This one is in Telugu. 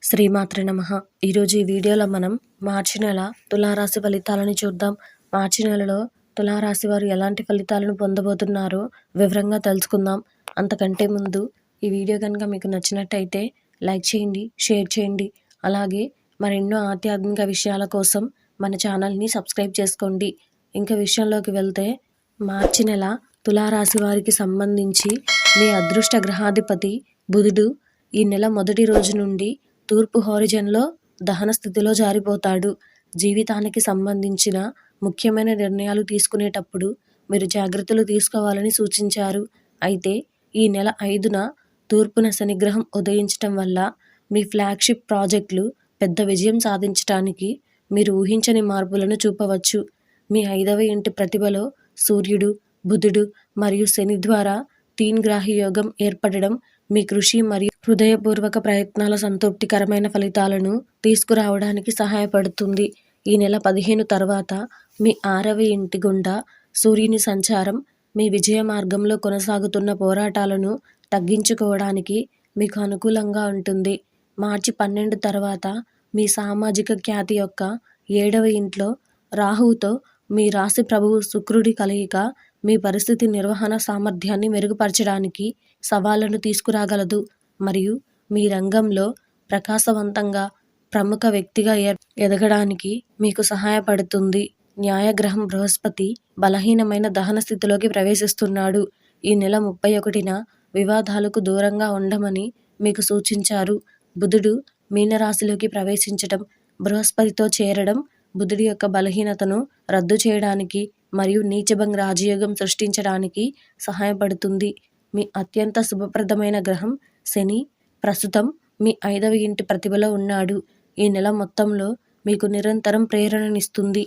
శ్రీమాత్రే నమః. ఈరోజు ఈ వీడియోలో మనం మార్చి నెల తులారాశి ఫలితాలను చూద్దాం. మార్చి నెలలో తులారాశి వారు ఎలాంటి ఫలితాలను పొందబోతున్నారో వివరంగా తెలుసుకుందాం. అంతకంటే ముందు ఈ వీడియో కనుక మీకు నచ్చినట్టయితే లైక్ చేయండి, షేర్ చేయండి. అలాగే మరెన్నో ఆధ్యాత్మిక విషయాల కోసం మన ఛానల్ని సబ్స్క్రైబ్ చేసుకోండి. ఇంకా విషయంలోకి వెళ్తే, మార్చి నెల తులారాశి వారికి సంబంధించి మీ అదృష్ట గ్రహాధిపతి బుధుడు ఈ నెల మొదటి రోజు నుండి తూర్పు హోరిజన్లో దహన స్థితిలో జారిపోతాడు. జీవితానికి సంబంధించిన ముఖ్యమైన నిర్ణయాలు తీసుకునేటప్పుడు మీరు జాగ్రత్తలు తీసుకోవాలని సూచించారు. అయితే ఈ నెల 5న తూర్పున శనిగ్రహం ఉదయించటం వల్ల మీ ఫ్లాగ్షిప్ ప్రాజెక్టులు పెద్ద విజయం సాధించటానికి మీరు ఊహించని మార్పులను చూపవచ్చు. మీ 5వ ఇంటి ప్రతిభలో సూర్యుడు, బుధుడు మరియు శని ద్వారా తీన్గ్రాహి యోగం ఏర్పడడం మీ కృషి మరియు హృదయపూర్వక ప్రయత్నాల సంతృప్తికరమైన ఫలితాలను తీసుకురావడానికి సహాయపడుతుంది. ఈ నెల 15 తర్వాత మీ 6వ ఇంటి గుండా సూర్యుని సంచారం మీ విజయ మార్గంలో కొనసాగుతున్న పోరాటాలను తగ్గించుకోవడానికి మీకు అనుకూలంగా ఉంటుంది. మార్చి 12 తర్వాత మీ సామాజిక ఖ్యాతి యొక్క 7వ ఇంట్లో రాహువుతో మీ రాశి ప్రభువు శుక్రుడి కలయిక మీ పరిస్థితి నిర్వహణ సామర్థ్యాన్ని మెరుగుపరచడానికి సవాళ్లను తీసుకురాగలదు మరియు మీ రంగంలో ప్రకాశవంతంగా ప్రముఖ వ్యక్తిగా ఎదగడానికి మీకు సహాయపడుతుంది. న్యాయగ్రహం బృహస్పతి బలహీనమైన దహన స్థితిలోకి ప్రవేశిస్తున్నాడు. ఈ నెల 31న వివాదాలకు దూరంగా ఉండమని మీకు సూచించారు. బుధుడు మీనరాశిలోకి ప్రవేశించడం, బృహస్పతితో చేరడం బుధుడి యొక్క బలహీనతను రద్దు చేయడానికి మరియు నీచభంగ రాజయోగం సృష్టించడానికి సహాయపడుతుంది. మీ అత్యంత శుభప్రదమైన గ్రహం శని ప్రస్తుతం మీ 5వ ఇంటి ప్రతిభలో ఉన్నాడు. ఈ నెల మొత్తంలో మీకు నిరంతరం ప్రేరణనిస్తుంది.